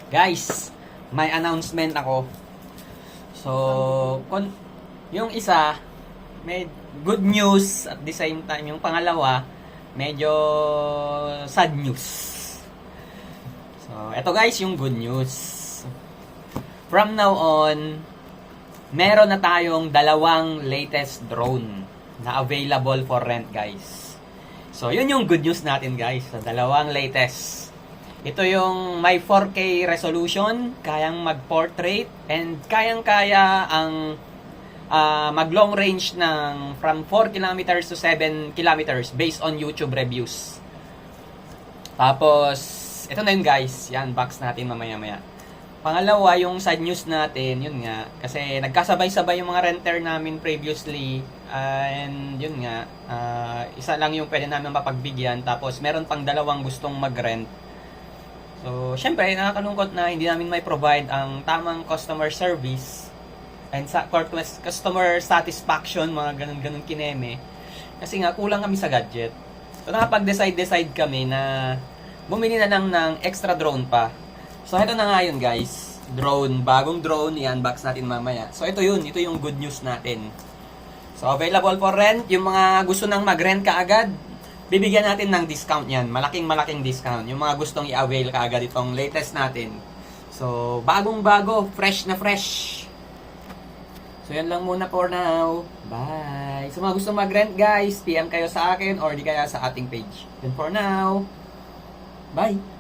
Guys, may announcement ako. So, yung isa, may good news at the same time. Yung pangalawa, medyo sad news. So, eto guys, yung good news. From now on, meron na tayong dalawang latest drone na available for rent, guys. So, yun yung good news natin, guys. So, dalawang latest. Ito yung may 4K resolution, kayang mag-portrait, and kayang-kaya ang mag-long range ng from 4 kilometers to 7 kilometers based on YouTube reviews. Tapos, ito na yun guys. Yan, box natin mamaya-maya. Pangalawa, yung sad news natin, yun nga, kasi nagkasabay-sabay yung mga renter namin previously, and yun nga, isa lang yung pwede namin mapagbigyan, tapos meron pang dalawang gustong mag-rent. So, syempre, nakakalungkot na hindi namin may provide ang tamang customer service and customer satisfaction, mga ganun-ganun kineme. Kasi nga, kulang kami sa gadget. So, nakapag-decide kami na bumili na lang ng extra drone pa. So, ito na nga yun, guys. Drone, bagong drone, i-unbox natin mamaya. So, ito yun. Ito yung good news natin. So, available for rent. Yung mga gusto nang mag-rent kaagad, bibigyan natin ng discount yan. Malaking discount. Yung mga gustong i-avail kaagad itong latest natin. So, bagong-bago. Fresh na fresh. So, yan lang muna for now. Bye! So, mga gustong mag-rent, guys, PM kayo sa akin or di kaya sa ating page. Yan for now. Bye!